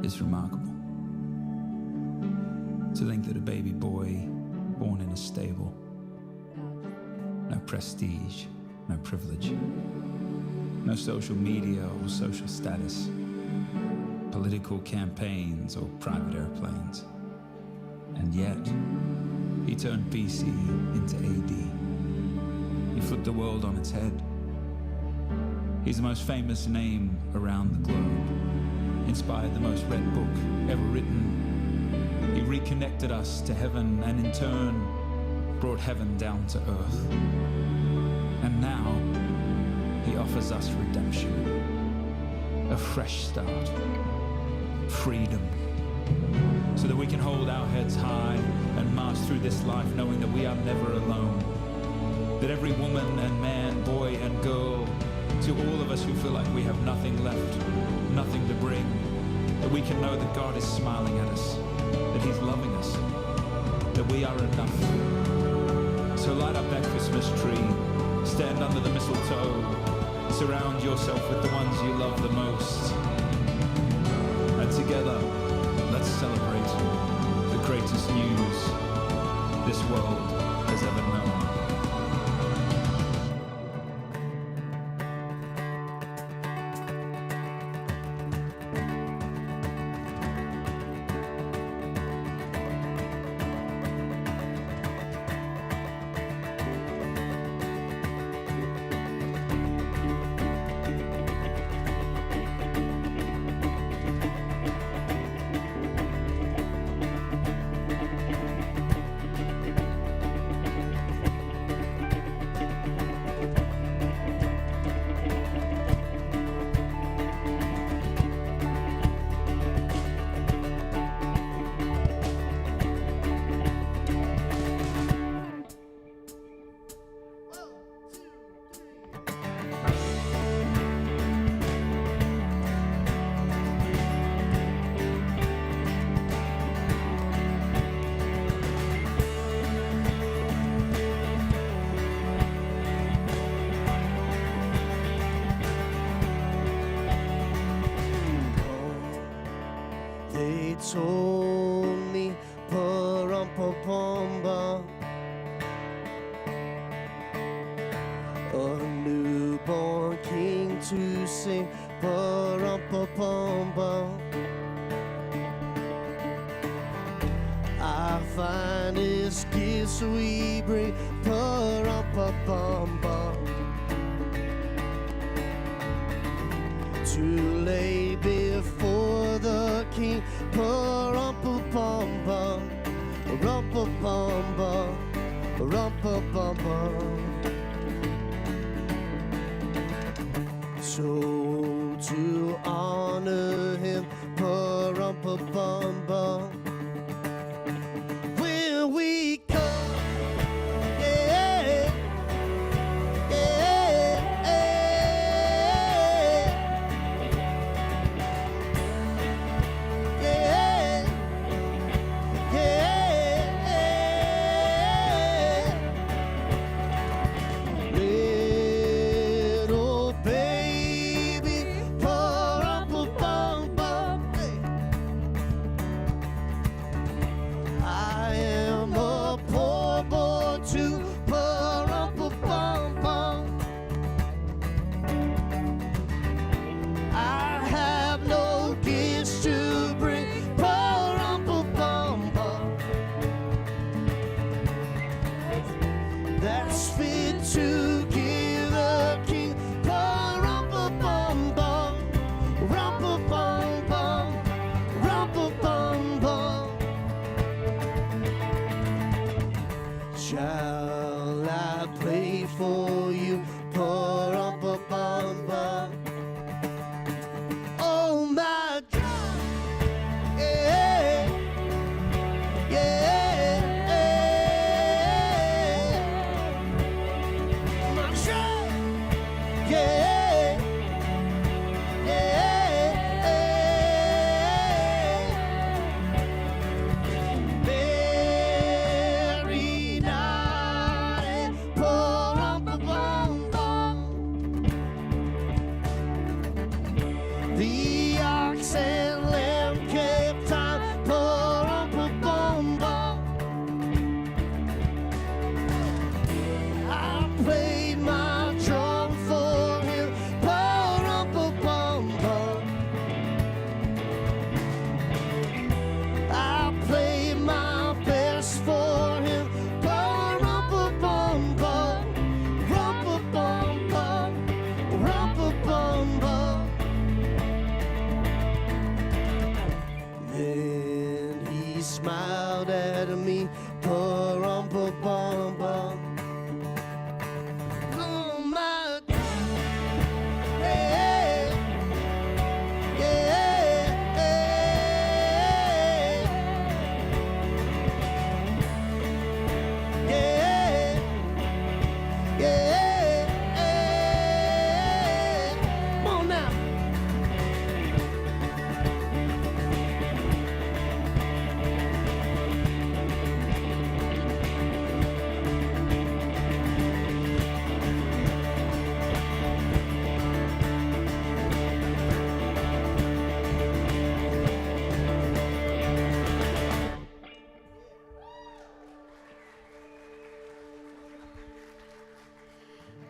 It's remarkable to think that a baby boy born in a stable, no prestige, no privilege, no social media or social status, political campaigns or private airplanes. And yet, he turned BC into AD. He flipped the world on its head. He's the most famous name around the globe, inspired the most read book ever written. He reconnected us to heaven and in turn brought heaven down to earth. And now he offers us redemption, a fresh start, freedom, so that we can hold our heads high and march through this life knowing that we are never alone. That every woman and man, boy and girl, to all of us who feel like we have nothing left, nothing to bring, that we can know that God is smiling at us, that He's loving us, that we are enough. So light up that Christmas tree, stand under the mistletoe, surround yourself with the ones you love the most, and together, let's celebrate the greatest news this world has ever known. They told me, pa-rum-pa-pum-bum, a newborn king to sing, pa-rum-pa-pum-bum. I find His gifts we bring, pa-rum-pa-pum-bum, to lay before the King, pa-rum-pa-pum-bum, rum-pa-pum-bum, rum-pa-pum-bum. So to honor Him, pa-rum-pa-pum-bum, when we come, yeah, yeah, little baby, pa-rum-pa-pum-bum, I am a poor boy too, pa-rum-pa-pum-bum. I have no gifts to bring, pa-rum-pa-pum-bum, that's fit to give the King, pa-rum-pa-pum-bum, rum-pa-pum-bum, rum-pa-pum-bum. Shall I play for you, pa-rum-pa-pum-bum? Oh my God, yeah, yeah, my God, yeah, yeah. Very night, pa-rum-pa-pum-bum. The ox and lamb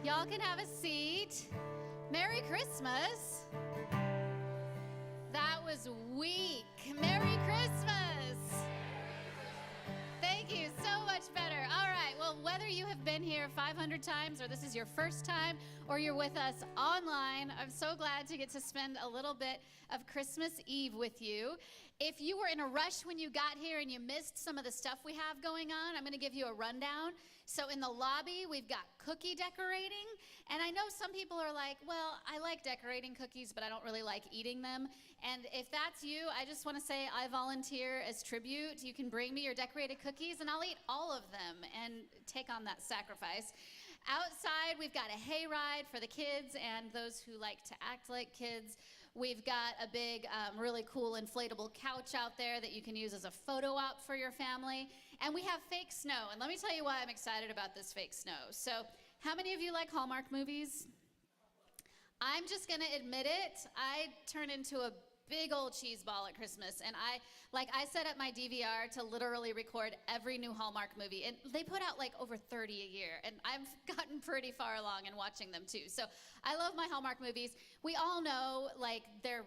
Y'all can have a seat. Merry Christmas. That was weak. Merry Christmas. Thank you, so much better. All right, well, whether you have been here 500 times or this is your first time or you're with us online, I'm so glad to get to spend a little bit of Christmas Eve with you. If you were in a rush when you got here and you missed some of the stuff we have going on, I'm going to give you a rundown. So in the lobby, we've got cookie decorating. And I know some people are like, well, I like decorating cookies, but I don't really like eating them. And if that's you, I just want to say I volunteer as tribute. You can bring me your decorated cookies, and I'll eat all of them and take on that sacrifice. Outside, we've got a hayride for the kids and those who like to act like kids. We've got a big, really cool inflatable couch out there that you can use as a photo op for your family. And we have fake snow. And let me tell you why I'm excited about this fake snow. So how many of you like Hallmark movies? I'm just going to admit it. I turn into a big old cheese ball at Christmas, and I set up my DVR to literally record every new Hallmark movie, and they put out like over 30 a year, and I've gotten pretty far along in watching them too. So I love my Hallmark movies. We all know like they're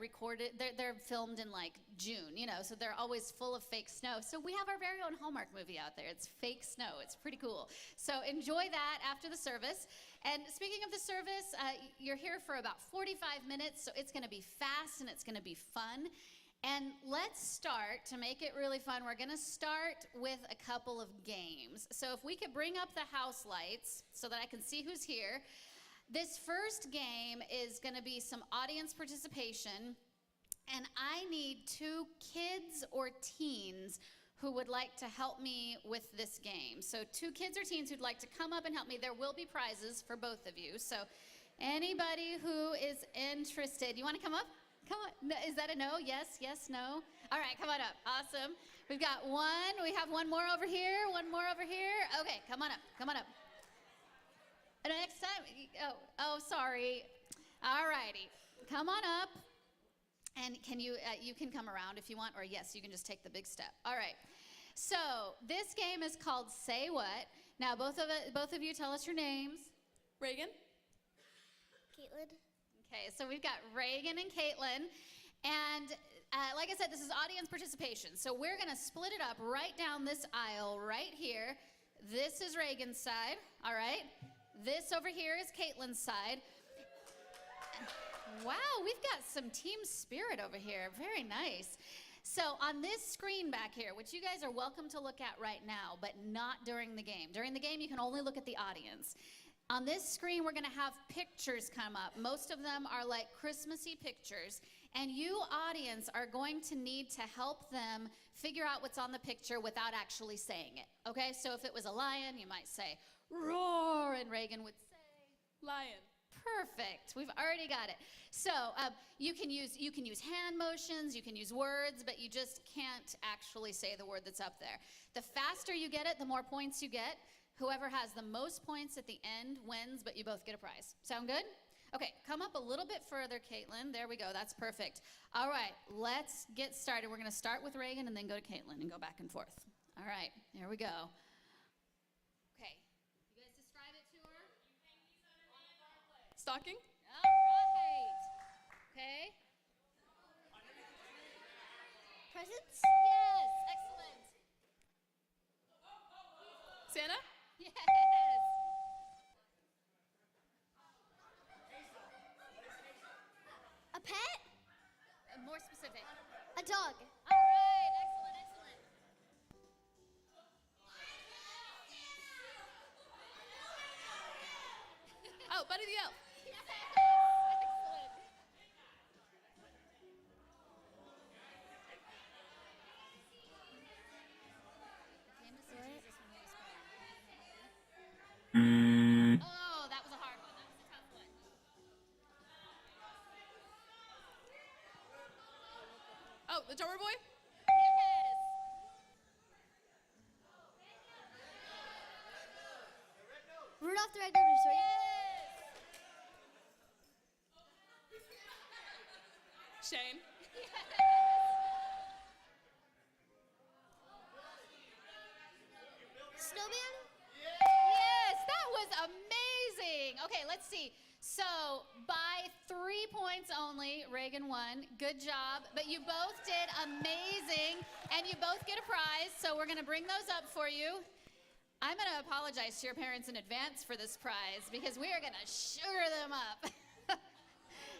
filmed in like June, you know, so they're always full of fake snow. So we have our very own Hallmark movie out there. It's fake snow. It's pretty cool. So enjoy that after the service. And speaking of the service, you're here for about 45 minutes, so it's going to be fast and it's going to be fun. And let's start, to make it really fun, we're going to start with a couple of games. So if we could bring up the house lights so that I can see who's here. This first game is going to be some audience participation, and I need 2 kids or teens who would like to help me with this game. So 2 kids or teens who'd like to come up and help me. There will be prizes for both of you. So anybody who is interested, you want to come up? Come on. No, is that a no? Yes, yes, no? All right, come on up. Awesome. We've got one. We have one more over here. One more over here. Okay, come on up. Come on up. And next time, oh, sorry. All righty. Come on up. And can you can come around if you want, or yes, you can just take the big step. All right. So this game is called Say What. Now, both of you tell us your names. Reagan. Caitlin. Okay, so we've got Reagan and Caitlin. And like I said, this is audience participation. So we're going to split it up right down this aisle right here. This is Reagan's side, all right? This over here is Caitlin's side. Wow, we've got some team spirit over here. Very nice. So on this screen back here, which you guys are welcome to look at right now, but not during the game. During the game, you can only look at the audience. On this screen, we're going to have pictures come up. Most of them are like Christmassy pictures. And you, audience, are going to need to help them figure out what's on the picture without actually saying it. Okay? So if it was a lion, you might say, roar, and Reagan would say, Lion. perfect. We've already got it. So you can use hand motions, you can use words, but you just can't actually say the word that's up there. The faster you get it, the more points you get. Whoever has the most points at the end wins, but you both get a prize. Sound good? Okay, come up a little bit further, Caitlin. There we go. That's perfect. All right, let's get started. We're going to start with Reagan and then go to Caitlin and go back and forth. All right, here we go. Okay, you guys describe it to her. Stocking. All right. Okay. Presents? Yes, excellent. Santa. Yes. A pet? More specific. A dog. All right, excellent, excellent. Oh, Buddy the Elf. Yes, excellent. Oh, that was a hard one. That was a tough one. Oh, the drummer boy. Yes. Rudolph the Red-Nosed Reindeer. Yes. Shane. Snowman? Yes, that was amazing. Okay, Okay, let's see. So by 3 points only, Reagan won. Good job. But you both did amazing, and you both get a prize. So we're going to bring those up for you. I'm going to apologize to your parents in advance for this prize because we are going to sugar them up.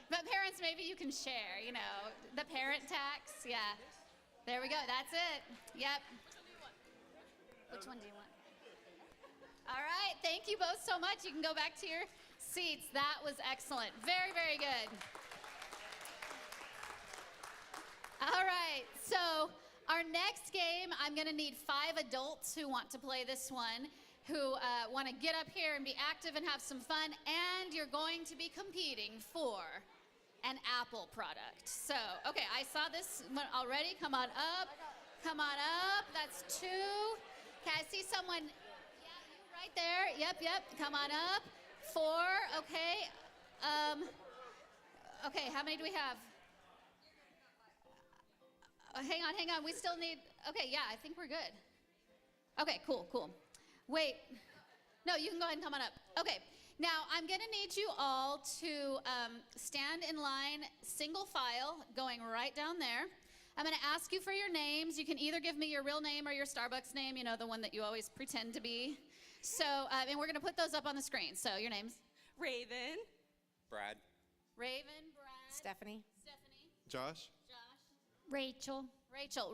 But parents, maybe you can share, you know, the parent tax. Yeah. There we go. That's it. Yep. Which one do you want? All right. Thank you both so much. You can go back to your seats. That was excellent. Very, very good. All right. So our next game, I'm going to need 5 adults who want to play this one, who want to get up here and be active and have some fun. And you're going to be competing for an Apple product. So, okay, I saw this one already. Come on up. Come on up. That's 2. Okay, I see someone. Yeah, you right there. Yep. Come on up. 4. Okay. Okay, how many do we have? Hang on. We still need. Okay, yeah, I think we're good. Okay, cool. Wait. No, you can go ahead and come on up. Okay. Now, I'm going to need you all to stand in line, single file, going right down there. I'm going to ask you for your names. You can either give me your real name or your Starbucks name, you know, the one that you always pretend to be. So, and we're going to put those up on the screen. So, your names? Raven. Brad. Raven, Brad. Stephanie. Josh. Rachel.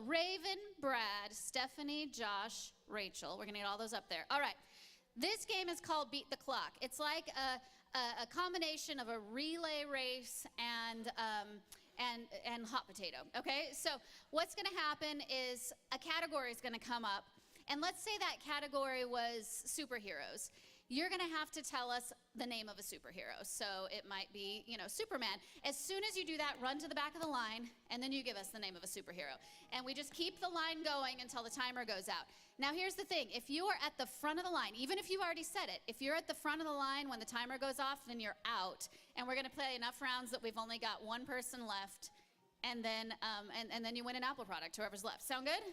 Raven, Brad, Stephanie, Josh, Rachel. We're going to get all those up there. All right. This game is called Beat the Clock. It's like a combination of a relay race and hot potato, okay? So what's gonna happen is a category is gonna come up, and let's say that category was superheroes. You're gonna have to tell us the name of a superhero. So it might be, you know, Superman. As soon as you do that, run to the back of the line, and then you give us the name of a superhero. And we just keep the line going until the timer goes out. Now here's the thing, if you are at the front of the line, even if you've already said it, if you're at the front of the line when the timer goes off, then you're out. And we're gonna play enough rounds that we've only got one person left, and then you win an Apple product, whoever's left. Sound good?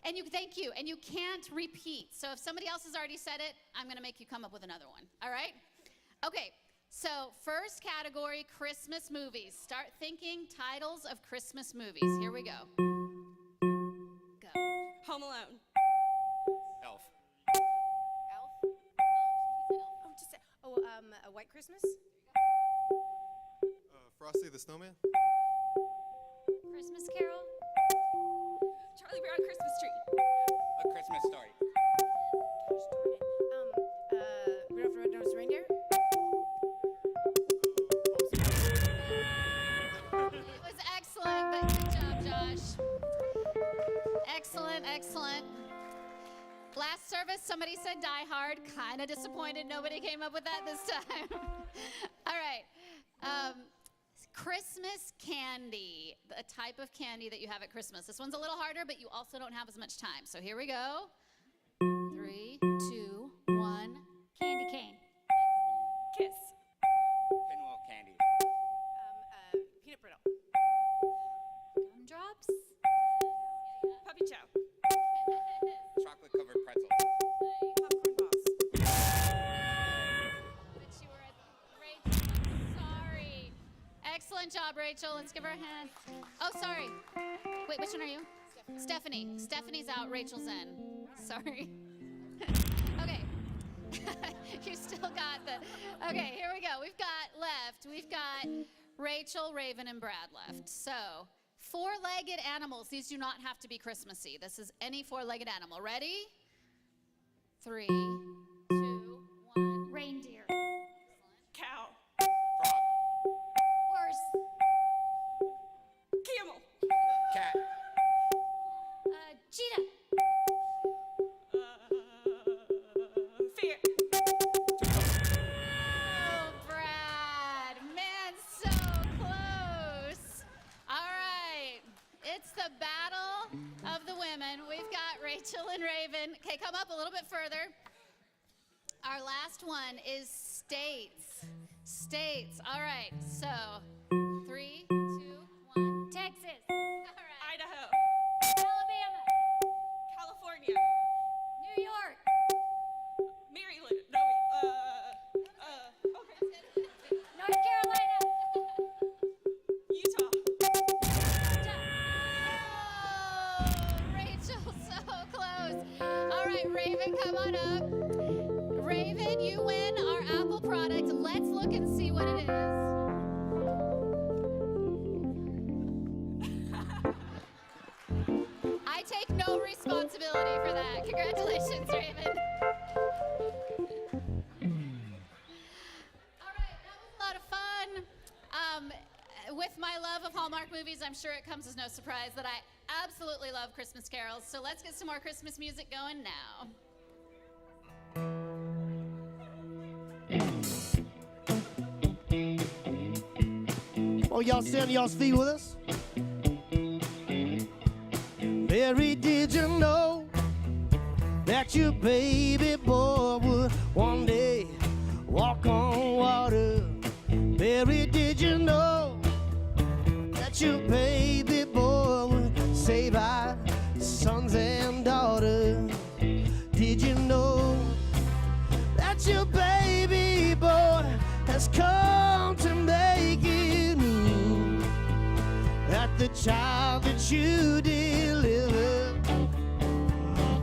And thank you, and you can't repeat. So if somebody else has already said it, I'm gonna make you come up with another one, all right? Okay, so first category, Christmas movies. Start thinking titles of Christmas movies. Here we go. Go. Home Alone. Elf. A White Christmas. Frosty the Snowman. Christmas Carol. Charlie Brown Christmas Tree. A Christmas Story. Rudolph the Red-Nosed Reindeer. It was excellent, but good job, Josh. Excellent. Last service, somebody said Die Hard. Kind of disappointed nobody came up with that this time. All right. Christmas candy, a type of candy that you have at Christmas. This one's a little harder, but you also don't have as much time. So here we go. 3, 2, 1. Candy cane. Kiss. Pinwheel candy. Peanut brittle. Gumdrops. Puppy Chow. Chocolate covered pretzels. Popcorn balls. But you were at Rachel. Sorry. Excellent job, Rachel. Let's give her a hand. Oh, sorry. Wait, which one are you? Stephanie. Stephanie's out. Rachel's in. Sorry. Okay. You still got the. Okay, here we go. We've got Rachel, Raven, and Brad left. So, 4-legged animals. These do not have to be Christmassy. This is any 4-legged animal. Ready? 3, 2, 1. Reindeer. Cow. Frog. Horse. Camel. Cat. Cheetah. Fear. Oh, Brad. Man, so close. All right. It's the battle of the women. We've got Rachel and Raven. Okay, come up a little bit further. Our last one is states. States. All right. So, 3, 2, 1. Texas. All right. Idaho. Alabama. California. New York. Maryland. No, wait. and see what it is. I take no responsibility for that. Congratulations, Raymond. All right, that was a lot of fun. With my love of Hallmark movies, I'm sure it comes as no surprise that I absolutely love Christmas carols. So let's get some more Christmas music going now. Oh, y'all stand to y'all's feet with us? Mary, did you know that your baby boy would one day walk on water? Mary, did you know that your baby boy would save our sons and daughters? Did you know that your baby boy has come to make it new? That the child that you delivered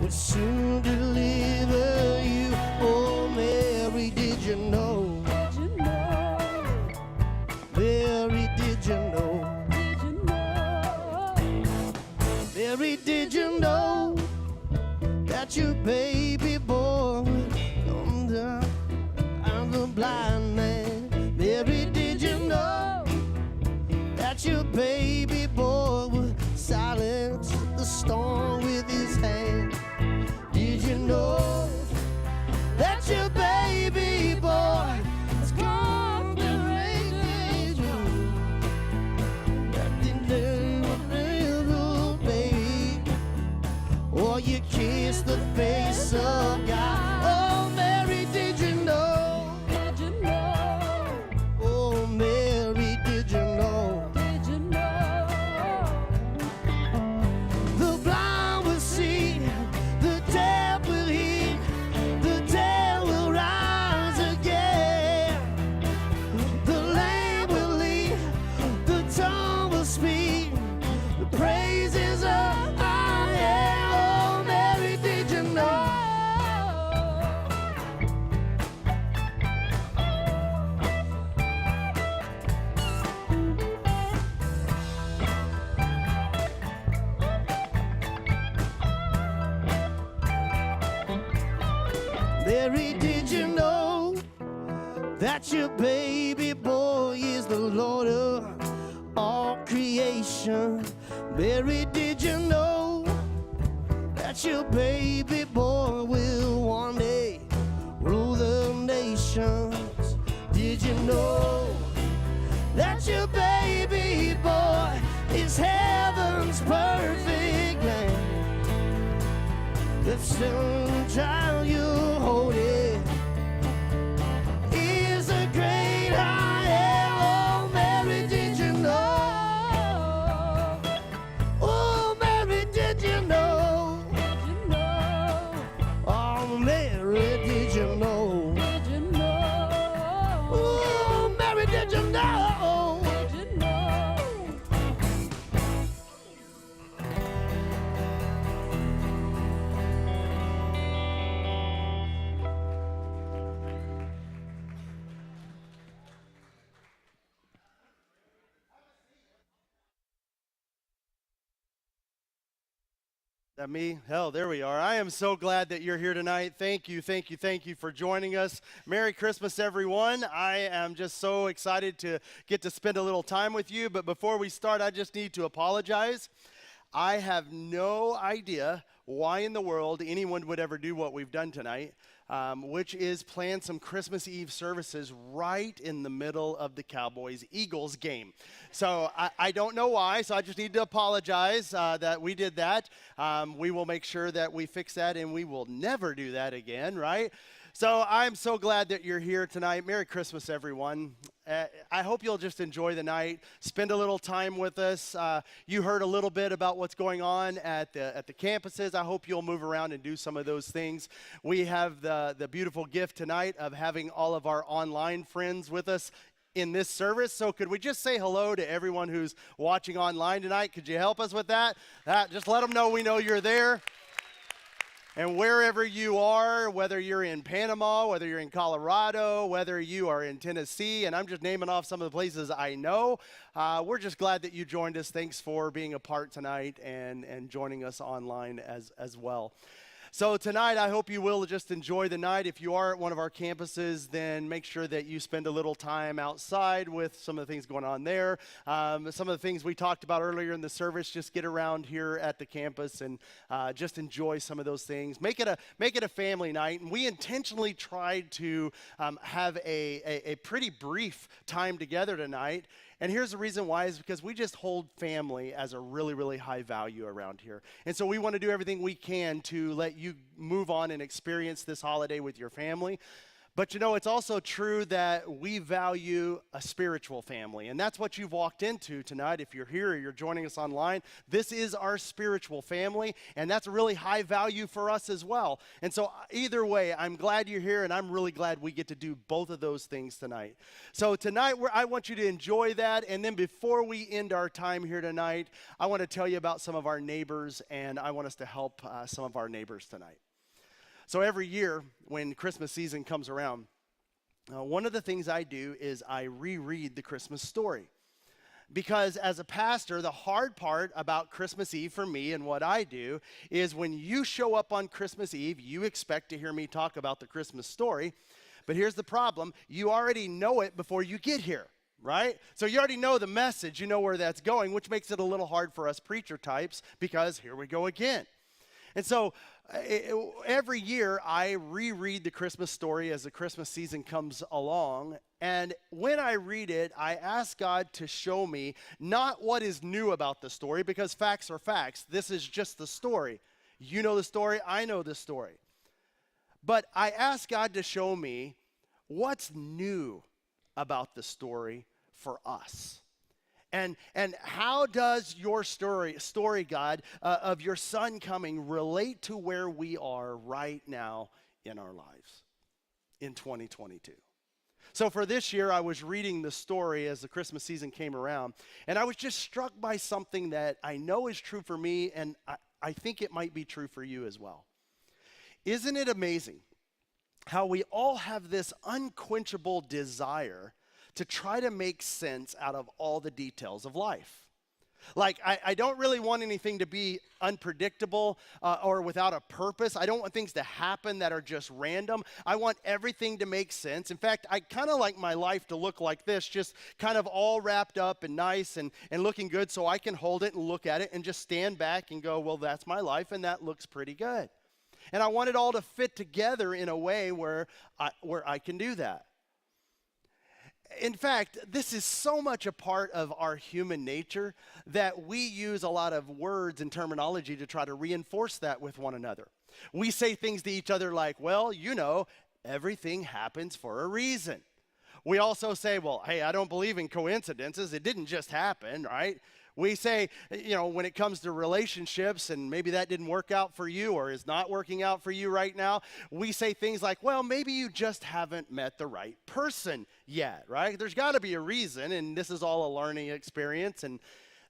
would soon deliver you? Oh, Mary, did you know? Mary, did you know? Mary, did you know that your baby boy would come down on the blind man? Mary, did you know that your baby boy would silence the storm with his hand? Did you know that your baby boy has come to make it true? That the little baby, or you kiss the face of God? Oh, Mary, did you know? Did you know? Oh, Mary, did you know? Did you know? The blind will see, the deaf will hear, the dead will rise again. The lame will lead, the tongue will speak, the praises of our name. Oh, Mary, did you know? Mary, did you know that your baby boy is the Lord of all creation? Mary, did you know that your baby boy will one day rule the nations? Did you know that your baby boy is heaven's perfect lamb? The son child you hold it is a great I am. Oh, Mary, did you know? Oh, Mary, did you know? Oh, Mary, did you know? Oh, Mary, did you know? That me? Hell, there we are. I am so glad that you're here tonight. Thank you, thank you, thank you for joining us. Merry Christmas, everyone. I am just so excited to get to spend a little time with you. But before we start, I just need to apologize. I have no idea why in the world anyone would ever do what we've done tonight, which is plan some Christmas Eve services right in the middle of the Cowboys-Eagles game. So I don't know why, so I just need to apologize that we did that. We will make sure that we fix that, and we will never do that again, right? So I'm so glad that you're here tonight. Merry Christmas, everyone. I hope you'll just enjoy the night, spend a little time with us. You heard a little bit about what's going on at the campuses. I hope you'll move around and do some of those things. We have the beautiful gift tonight of having all of our online friends with us in this service. So could we just say hello to everyone who's watching online tonight? Could you help us with that? Just let them know we know you're there. And wherever you are, whether you're in Panama, whether you're in Colorado, whether you are in Tennessee, and I'm just naming off some of the places I know, we're just glad that you joined us. Thanks for being a part tonight and joining us online as well. So tonight, I hope you will just enjoy the night. If you are at one of our campuses, then make sure that you spend a little time outside with some of the things going on there. Some of the things we talked about earlier in the service, just get around here at the campus and just enjoy some of those things. Make it a family night. And we intentionally tried to have a pretty brief time together tonight. And here's the reason why is because we just hold family as a really, really high value around here. And so we want to do everything we can to let you move on and experience this holiday with your family. But you know, it's also true that we value a spiritual family. And that's what you've walked into tonight. If you're here or you're joining us online, this is our spiritual family. And that's a really high value for us as well. And so either way, I'm glad you're here. And I'm really glad we get to do both of those things tonight. So tonight, I want you to enjoy that. And then before we end our time here tonight, I want to tell you about some of our neighbors. And I want us to help some of our neighbors tonight. So every year when Christmas season comes around, one of the things I do is I reread the Christmas story. Because as a pastor, the hard part about Christmas Eve for me and what I do is when you show up on Christmas Eve, you expect to hear me talk about the Christmas story. But here's the problem. You already know it before you get here, right? So you already know the message. You know where that's going, which makes it a little hard for us preacher types because here we go again. And so every year I reread the Christmas story as the Christmas season comes along. And when I read it, I ask God to show me not what is new about the story, because facts are facts. This is just the story. You know the story, I know the story. But I ask God to show me what's new about the story for us. And how does your story, God, of your son coming relate to where we are right now in our lives in 2022? So for this year, I was reading the story as the Christmas season came around, and I was just struck by something that I know is true for me, and I think it might be true for you as well. Isn't it amazing how we all have this unquenchable desire to try to make sense out of all the details of life? Like, I don't really want anything to be unpredictable or without a purpose. I don't want things to happen that are just random. I want everything to make sense. In fact, I kind of like my life to look like this, just kind of all wrapped up and nice and looking good, so I can hold it and look at it and just stand back and go, well, that's my life, and that looks pretty good. And I want it all to fit together in a way where I can do that. In fact, this is so much a part of our human nature that we use a lot of words and terminology to try to reinforce that with one another. We say things to each other like, well, you know, everything happens for a reason. We also say, well, hey, I don't believe in coincidences. It didn't just happen, right? We say, you know, when it comes to relationships, and maybe that didn't work out for you or is not working out for you right now, we say things like, well, maybe you just haven't met the right person yet, right? There's got to be a reason, and this is all a learning experience. And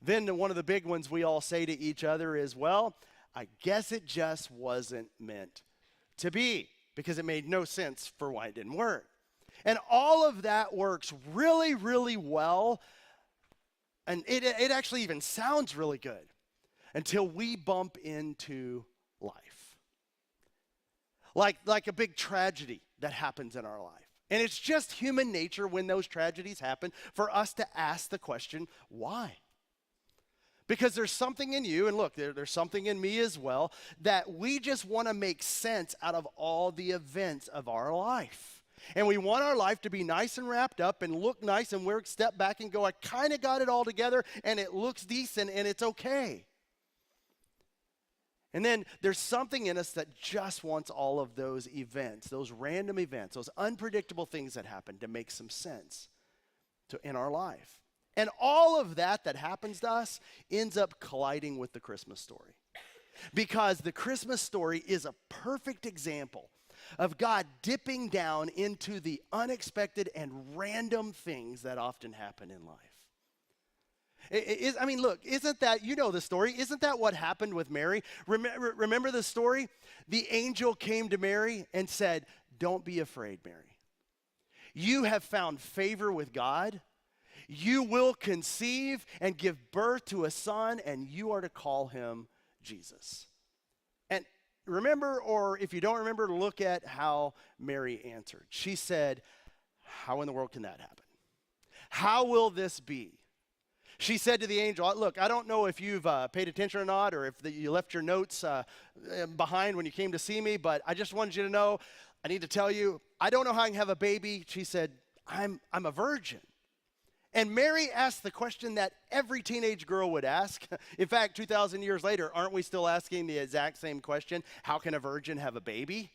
then one of the big ones we all say to each other is, well, I guess it just wasn't meant to be, because it made no sense for why it didn't work. And all of that works really, really well. And it actually even sounds really good until we bump into life. Like a big tragedy that happens in our life. And it's just human nature when those tragedies happen for us to ask the question, why? Because there's something in you, and look, there's something in me as well, that we just want to make sense out of all the events of our life. And we want our life to be nice and wrapped up and look nice, and we're step back and go, I kind of got it all together, and it looks decent, and it's okay. And then there's something in us that just wants all of those events, those random events, those unpredictable things that happen to make some sense in our life. And all of that happens to us ends up colliding with the Christmas story. Because the Christmas story is a perfect example of God dipping down into the unexpected and random things that often happen in life. I mean, look, isn't that, you know the story, isn't that what happened with Mary? Remember the story? The angel came to Mary and said, don't be afraid, Mary. You have found favor with God. You will conceive and give birth to a son, and you are to call him Jesus. And remember, or if you don't remember, look at how Mary answered. She said, how in the world can that happen? How will this be? She said to the angel, look, I don't know if you've paid attention or not, or if you left your notes behind when you came to see me, but I just wanted you to know, I need to tell you, I don't know how I can have a baby. She said, I'm a virgin. And Mary asked the question that every teenage girl would ask. In fact, 2,000 years later, aren't we still asking the exact same question? How can a virgin have a baby?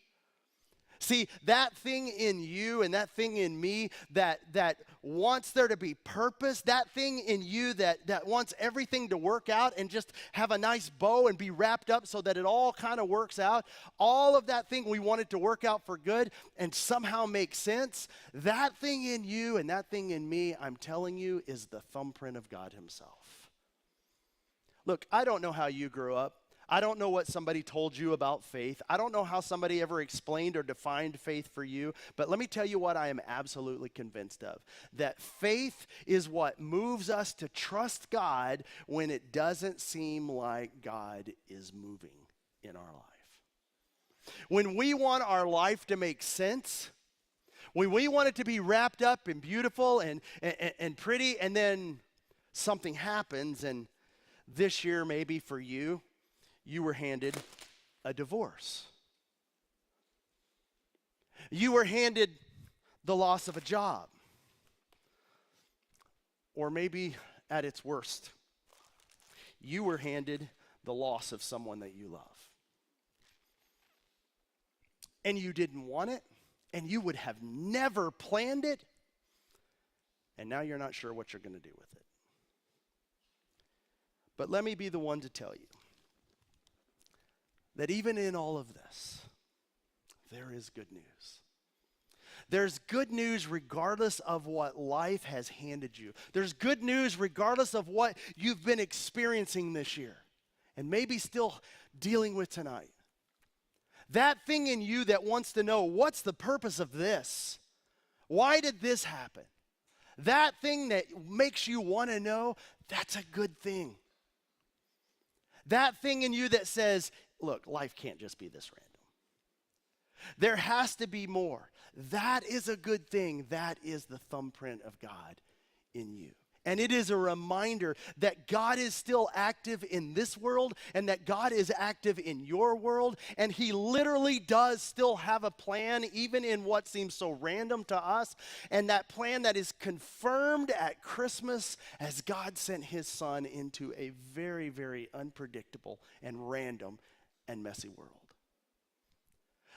See, that thing in you and that thing in me that wants there to be purpose, that thing in you that wants everything to work out and just have a nice bow and be wrapped up so that it all kind of works out, all of that thing we want it to work out for good and somehow make sense, that thing in you and that thing in me, I'm telling you, is the thumbprint of God himself. Look, I don't know how you grew up. I don't know what somebody told you about faith. I don't know how somebody ever explained or defined faith for you, but let me tell you what I am absolutely convinced of. That faith is what moves us to trust God when it doesn't seem like God is moving in our life. When we want our life to make sense, when we want it to be wrapped up and beautiful and pretty, and then something happens, and this year maybe for you, you were handed a divorce. You were handed the loss of a job. Or maybe at its worst, you were handed the loss of someone that you love. And you didn't want it, and you would have never planned it, and now you're not sure what you're going to do with it. But let me be the one to tell you that even in all of this, there is good news. There's good news regardless of what life has handed you. There's good news regardless of what you've been experiencing this year and maybe still dealing with tonight. That thing in you that wants to know, what's the purpose of this? Why did this happen? That thing that makes you want to know, that's a good thing. That thing in you that says, look, life can't just be this random. There has to be more. That is a good thing. That is the thumbprint of God in you. And it is a reminder that God is still active in this world and that God is active in your world. And he literally does still have a plan, even in what seems so random to us. And that plan that is confirmed at Christmas as God sent his son into a very, very unpredictable and random and messy world.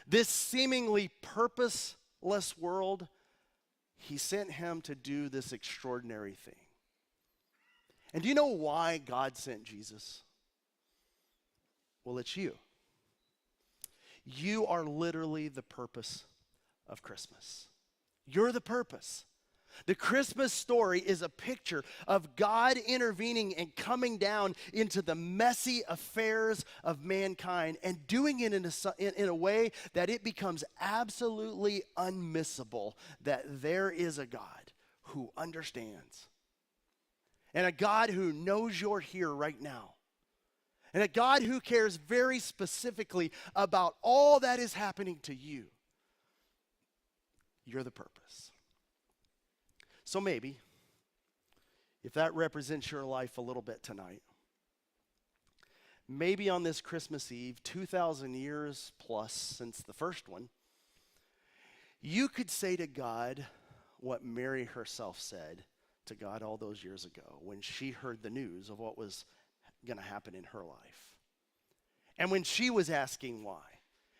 This seemingly purposeless world, he sent him to do this extraordinary thing. And do you know why God sent Jesus? Well, it's you. You are literally the purpose of Christmas. You're the purpose. The Christmas story is a picture of God intervening and coming down into the messy affairs of mankind and doing it in a way that it becomes absolutely unmissable that there is a God who understands. And a God who knows you're here right now. And a God who cares very specifically about all that is happening to you. You're the purpose. So maybe, if that represents your life a little bit tonight, maybe on this Christmas Eve, 2,000 years plus since the first one, you could say to God what Mary herself said to God all those years ago when she heard the news of what was going to happen in her life. And when she was asking why.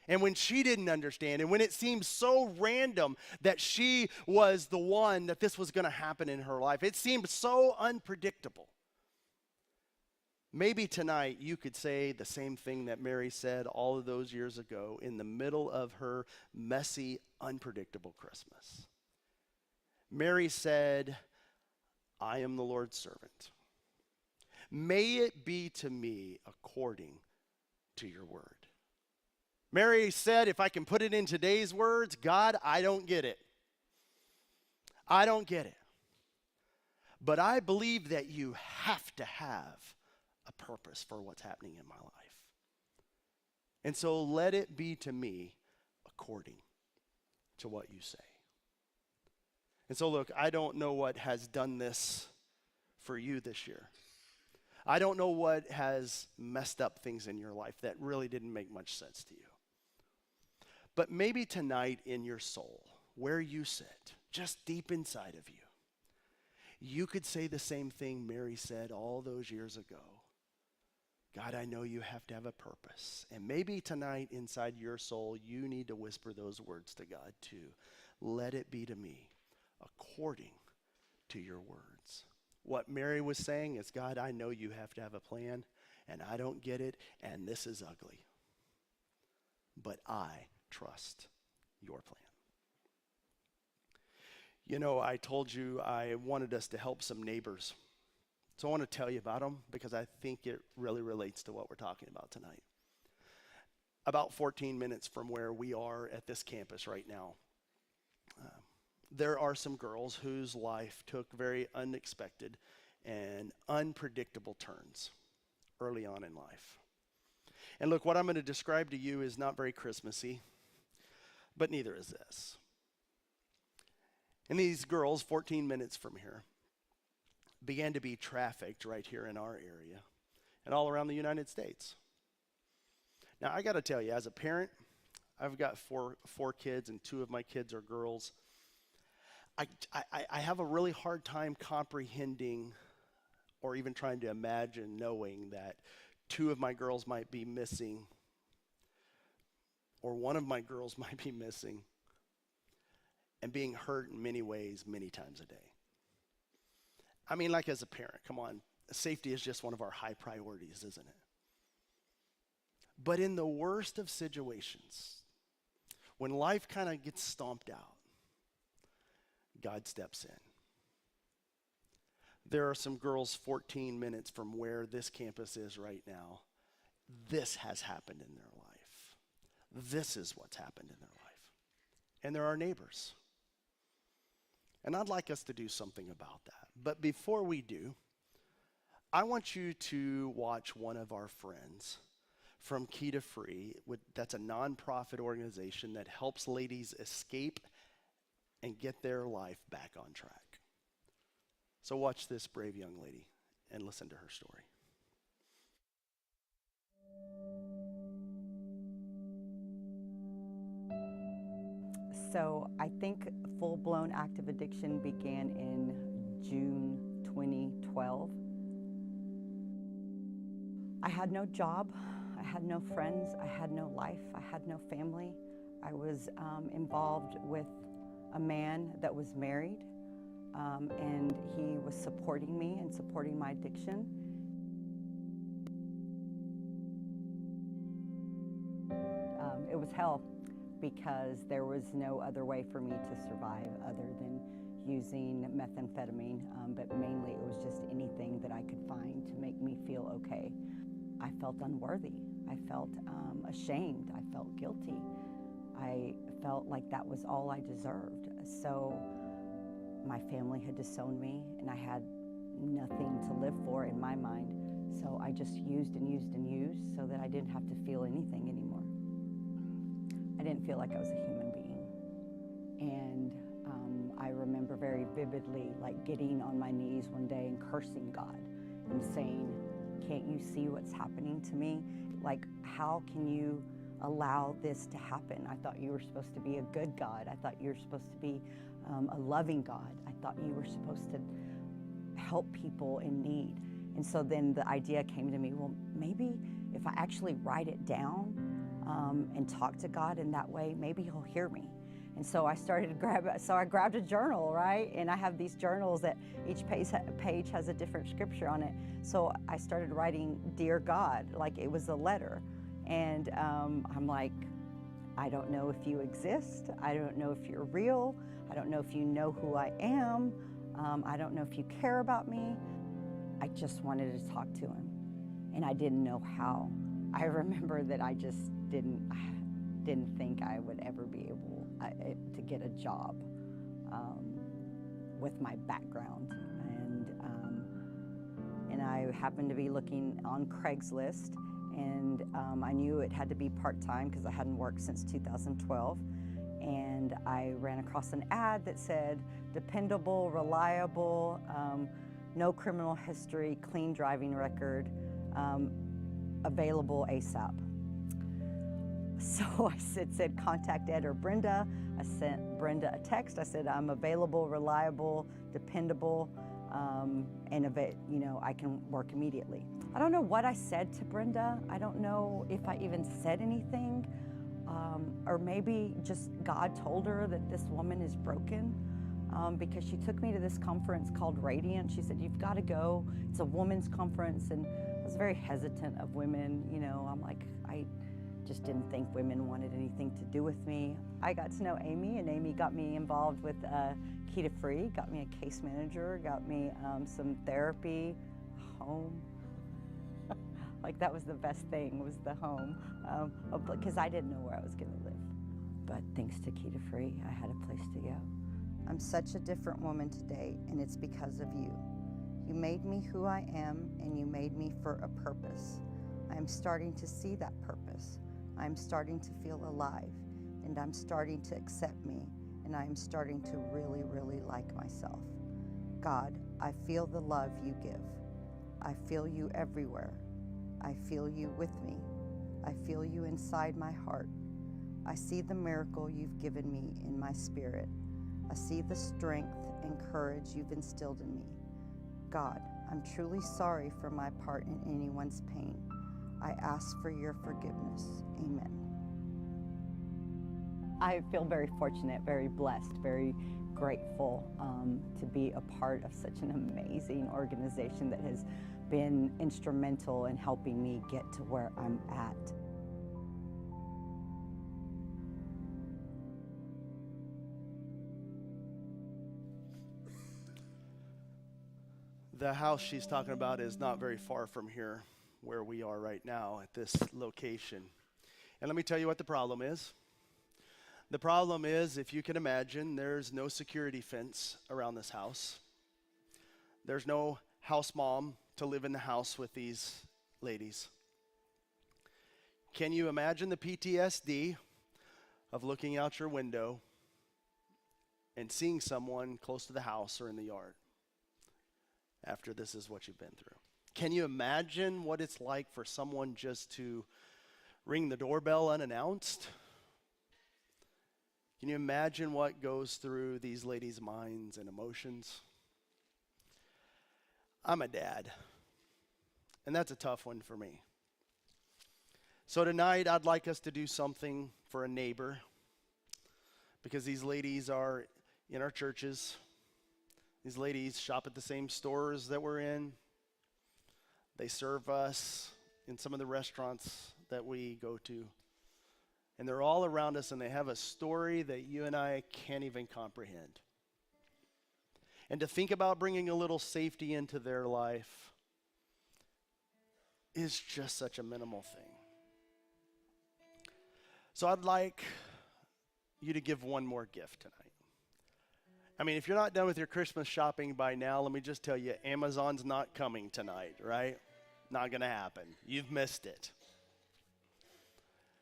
And when she didn't understand. And when it seemed so random that she was the one that this was going to happen in her life. It seemed so unpredictable. Maybe tonight you could say the same thing that Mary said all of those years ago in the middle of her messy, unpredictable Christmas. Mary said, I am the Lord's servant. May it be to me according to your word. Mary said, if I can put it in today's words, God, I don't get it. I don't get it. But I believe that you have to have a purpose for what's happening in my life. And so let it be to me according to what you say. And so look, I don't know what has done this for you this year. I don't know what has messed up things in your life that really didn't make much sense to you. But maybe tonight in your soul, where you sit, just deep inside of you, you could say the same thing Mary said all those years ago. God, I know you have to have a purpose. And maybe tonight inside your soul, you need to whisper those words to God too. Let it be to me according to your words. What Mary was saying is, God, I know you have to have a plan, and I don't get it, and this is ugly. But I trust your plan. You know, I told you I wanted us to help some neighbors. So I want to tell you about them because I think it really relates to what we're talking about tonight. About 14 minutes from where we are at this campus right now, there are some girls whose life took very unexpected and unpredictable turns early on in life. And look, what I'm going to describe to you is not very Christmassy, but neither is this. And these girls, 14 minutes from here, began to be trafficked right here in our area and all around the United States. Now, I got to tell you, as a parent, I've got four kids, and 2 of my kids are girls. I have a really hard time comprehending or even trying to imagine knowing that 2 of my girls might be missing, or 1 of my girls might be missing and being hurt in many ways, many times a day. I mean, like as a parent, come on, safety is just one of our high priorities, isn't it? But in the worst of situations, when life kind of gets stomped out, God steps in. There are some girls 14 minutes from where this campus is right now. This has happened in their life. This is what's happened in their life. And they're our neighbors. And I'd like us to do something about that. But before we do, I want you to watch one of our friends from Key to Free. That's a nonprofit organization that helps ladies escape and get their life back on track. So watch this brave young lady and listen to her story. So I think full-blown active addiction began in June 2012. I had no job, I had no friends, I had no life, I had no family. I was involved with a man that was married, and he was supporting me and supporting my addiction. It was hell, because there was no other way for me to survive other than using methamphetamine, but mainly it was just anything that I could find to make me feel okay. I felt unworthy. I felt ashamed. I felt guilty. I felt like that was all I deserved. So my family had disowned me, and I had nothing to live for in my mind. So I just used and used and used so that I didn't have to feel anything anymore. I didn't feel like I was a human being. And I remember very vividly like getting on my knees one day and cursing God and saying, can't you see what's happening to me? Like, how can you allow this to happen? I thought you were supposed to be a good God. I thought you were supposed to be a loving God. I thought you were supposed to help people in need. And so then the idea came to me, well, maybe if I actually write it down and talk to God in that way, maybe he'll hear me. And so I grabbed a journal, right? And I have these journals that each page has a different scripture on it. So I started writing, Dear God, like it was a letter. And I'm like, I don't know if you exist. I don't know if you're real. I don't know if you know who I am. I don't know if you care about me. I just wanted to talk to him, and I didn't know how. I remember that I just didn't think I would ever be able to get a job with my background, and I happened to be looking on Craigslist, and I knew it had to be part-time because I hadn't worked since 2012, and I ran across an ad that said dependable, reliable, no criminal history, clean driving record, available ASAP. So it said contact Ed or Brenda. I sent Brenda a text. I said I'm available, reliable, dependable, and I can work immediately. I don't know what I said to Brenda. I don't know if I even said anything, or maybe just God told her that this woman is broken, because she took me to this conference called Radiant. She said, you've got to go. It's a women's conference, and I was very hesitant of women. I'm like, I just didn't think women wanted anything to do with me. I got to know Amy, and Amy got me involved with Key to Free, got me a case manager, got me some therapy, home. Like that was the best thing, was the home, because I didn't know where I was going to live. But thanks to Key to Free, I had a place to go. I'm such a different woman today, and it's because of you. You made me who I am, and you made me for a purpose. I am starting to see that purpose. I'm starting to feel alive, and I'm starting to accept me, and I am starting to really, really like myself. God, I feel the love you give. I feel you everywhere. I feel you with me. I feel you inside my heart. I see the miracle you've given me in my spirit. I see the strength and courage you've instilled in me. God, I'm truly sorry for my part in anyone's pain. I ask for your forgiveness. Amen. I feel very fortunate, very blessed, very grateful to be a part of such an amazing organization that has been instrumental in helping me get to where I'm at. The house she's talking about is not very far from here, where we are right now at this location. And let me tell you what the problem is. The problem is, if you can imagine, there's no security fence around this house. There's no house mom to live in the house with these ladies. Can you imagine the PTSD of looking out your window and seeing someone close to the house or in the yard after this is what you've been through? Can you imagine what it's like for someone just to ring the doorbell unannounced? Can you imagine what goes through these ladies' minds and emotions? I'm a dad, and that's a tough one for me. So tonight, I'd like us to do something for a neighbor, because these ladies are in our churches. These ladies shop at the same stores that we're in. They serve us in some of the restaurants that we go to. And they're all around us, and they have a story that you and I can't even comprehend. And to think about bringing a little safety into their life is just such a minimal thing. So I'd like you to give one more gift tonight. I mean, if you're not done with your Christmas shopping by now, let me just tell you, Amazon's not coming tonight, right? Not going to happen. You've missed it.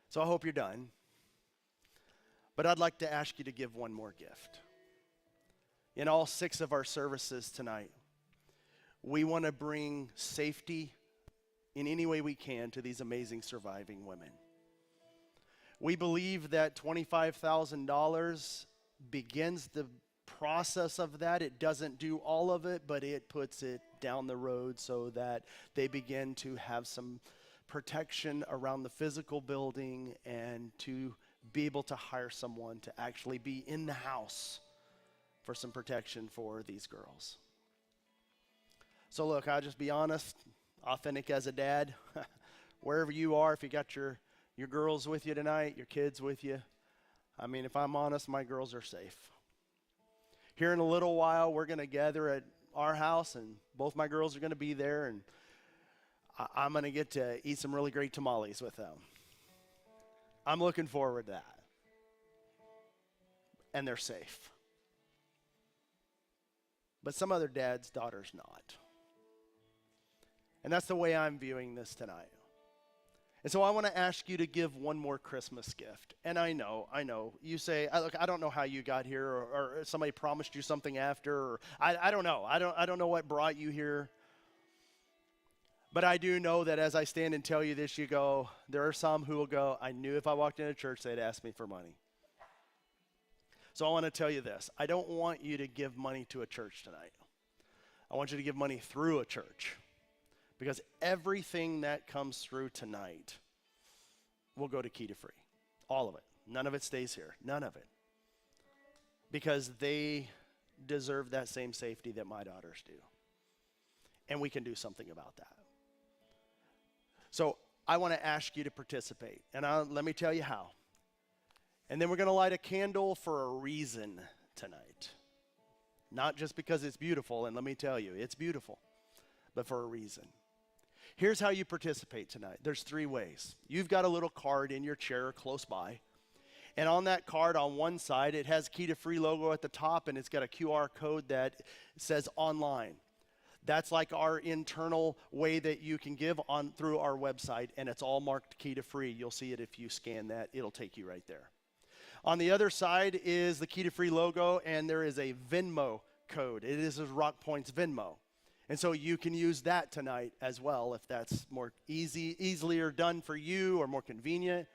So I hope you're done. But I'd like to ask you to give one more gift. In all 6 of our services tonight, we want to bring safety in any way we can to these amazing surviving women. We believe that $25,000 begins the process of that. It doesn't do all of it, but it puts it down the road so that they begin to have some protection around the physical building and to be able to hire someone to actually be in the house for some protection for these girls. So look, I'll just be honest, authentic as a dad. Wherever you are, if you got your girls with you tonight, your kids with you, I mean, if I'm honest, my girls are safe. Here in a little while, we're going to gather at our house, and both my girls are going to be there, and I'm going to get to eat some really great tamales with them. I'm looking forward to that. And they're safe. But some other dads' daughters not. And that's the way I'm viewing this tonight. And so I want to ask you to give one more Christmas gift. And I know, you say, look, I don't know how you got here, or somebody promised you something after, or I don't know. I don't know what brought you here. But I do know that as I stand and tell you this, you go, there are some who will go, I knew if I walked into church, they'd ask me for money. So I want to tell you this. I don't want you to give money to a church tonight. I want you to give money through a church. Because everything that comes through tonight will go to Key to Free. All of it. None of it stays here. None of it. Because they deserve that same safety that my daughters do. And we can do something about that. So I want to ask you to participate. And let me tell you how. And then we're going to light a candle for a reason tonight. Not just because it's beautiful, and let me tell you, it's beautiful, but for a reason. Here's how you participate tonight. There's 3 ways. You've got a little card in your chair close by. And on that card on one side, it has Key to Free logo at the top, and it's got a QR code that says online. That's like our internal way that you can give on through our website, and it's all marked Key to Free. You'll see it if you scan that. It'll take you right there. On the other side is the Key to Free logo, and there is a Venmo code. It is RockPointe's Venmo. And so you can use that tonight as well if that's more easier done for you or more convenient.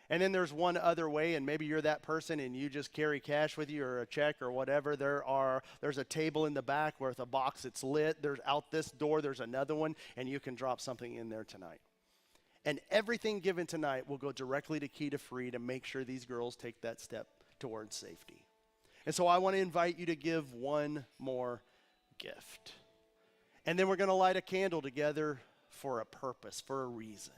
And then there's one other way, and maybe you're that person and you just carry cash with you or a check or whatever. There's a table in the back with a box that's lit. There's out this door, there's another one, and you can drop something in there tonight. And everything given tonight will go directly to Key to Free to make sure these girls take that step towards safety. And so I want to invite you to give one more gift. And then we're going to light a candle together for a purpose, for a reason.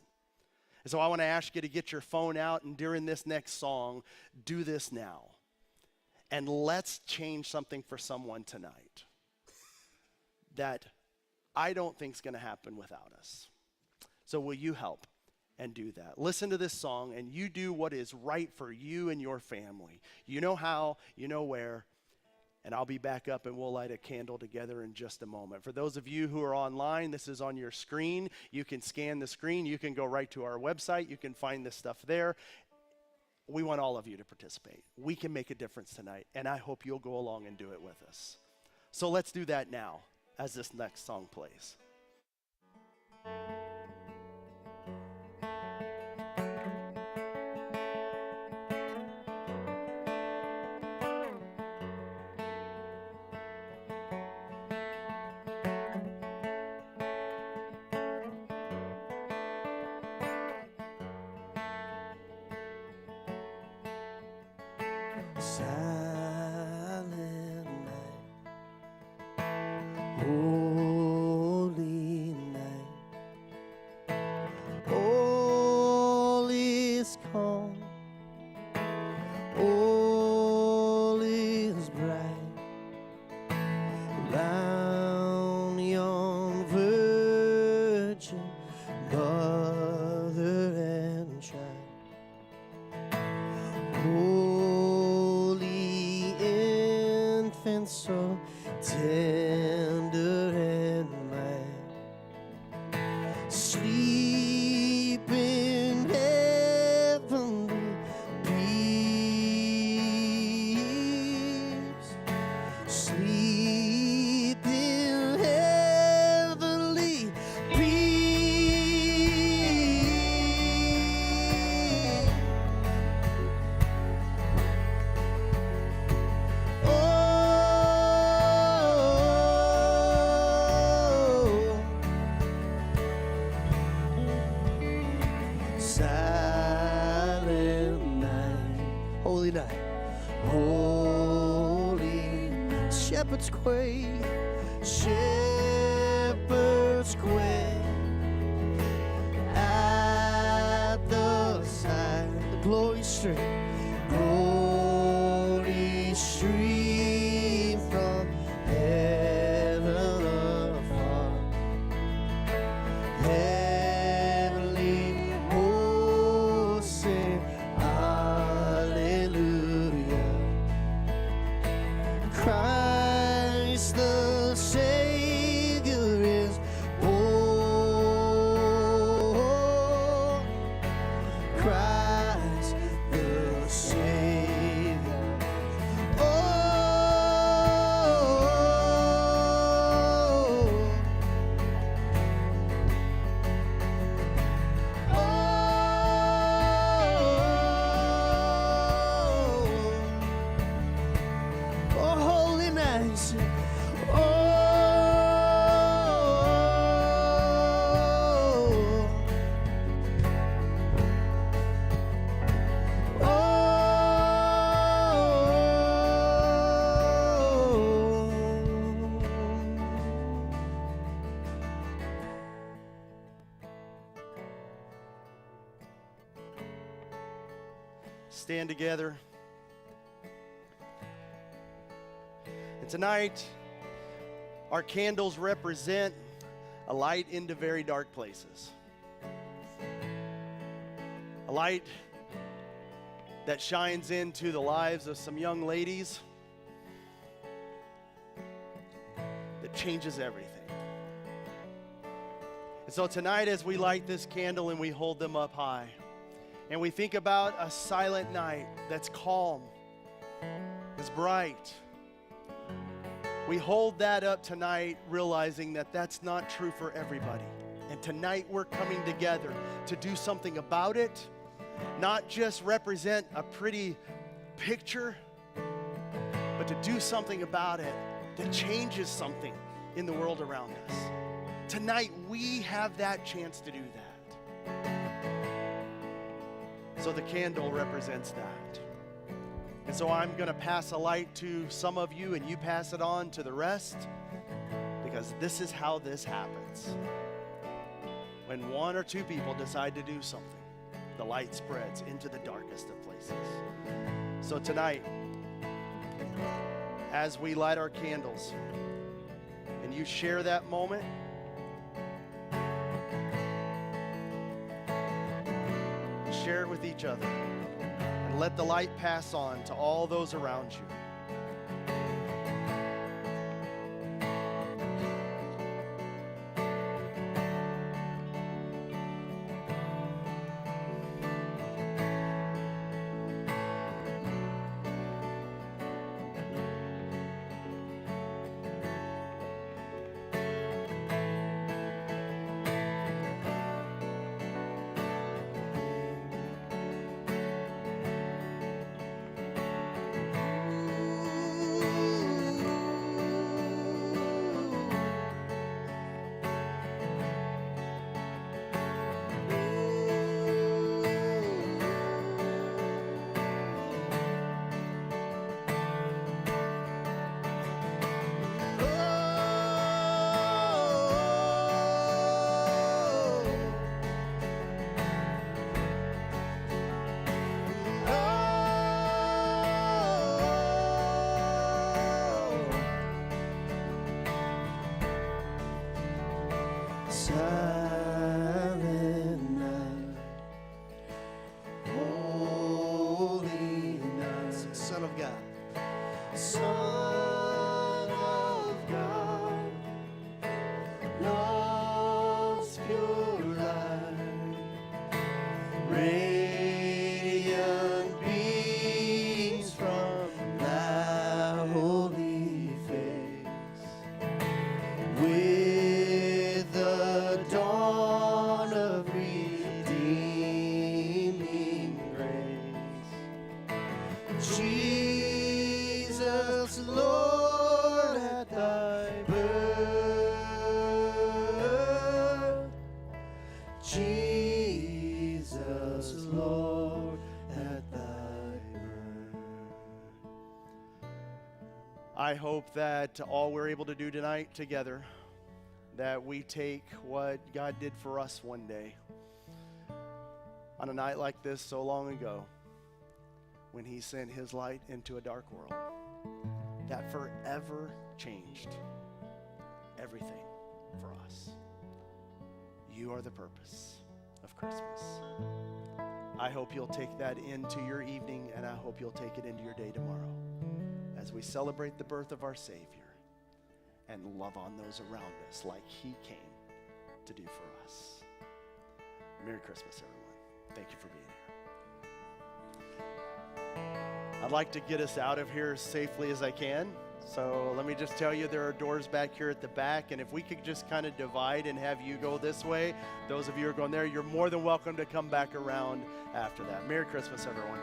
And so I want to ask you to get your phone out, and during this next song, do this now. And let's change something for someone tonight that I don't think is going to happen without us. So will you help and do that? Listen to this song, and you do what is right for you and your family. You know how, you know where. And I'll be back up and we'll light a candle together in just a moment. For those of you who are online, this is on your screen. You can scan the screen. You can go right to our website. You can find this stuff there. We want all of you to participate. We can make a difference tonight, and I hope you'll go along and do it with us. So let's do that now as this next song plays. Silent night, holy night, all is calm, all is bright, round yon virgin mother and child. Holy infant, so tender and mild, sleep in heavenly peace, sleep in heavenly peace. Silent night, holy night, holy shepherds quake, shepherds quake at the sight, the glory stream from heaven stand together. And tonight, our candles represent a light into very dark places. A light that shines into the lives of some young ladies that changes everything. And so tonight, as we light this candle and we hold them up high, and we think about a silent night that's calm, that's bright, we hold that up tonight, realizing that that's not true for everybody. And tonight we're coming together to do something about it, not just represent a pretty picture, but to do something about it that changes something in the world around us. Tonight we have that chance to do that. So the candle represents that. And so I'm going to pass a light to some of you, and you pass it on to the rest, because this is how this happens. When one or two people decide to do something, the light spreads into the darkest of places. So tonight, as we light our candles, and you share that moment, share it with each other. And let the light pass on to all those around you. Silent night, holy night, Son of God, Son of God, love's pure light, radiant beams from thy holy face. With the dawn of redeeming grace, Jesus, Lord, at thy birth, Jesus, Lord, at thy birth. I hope that all we're able to do tonight together, that we take what God did for us one day on a night like this so long ago, when he sent his light into a dark world, that forever changed everything for us. You are the purpose of Christmas. I hope you'll take that into your evening, and I hope you'll take it into your day tomorrow as we celebrate the birth of our Savior and love on those around us like he came to do for us. Merry Christmas, everyone. Thank you for being here. I'd like to get us out of here as safely as I can. So let me just tell you, there are doors back here at the back, and if we could just kind of divide and have you go this way, those of you who are going there, you're more than welcome to come back around after that. Merry Christmas, everyone.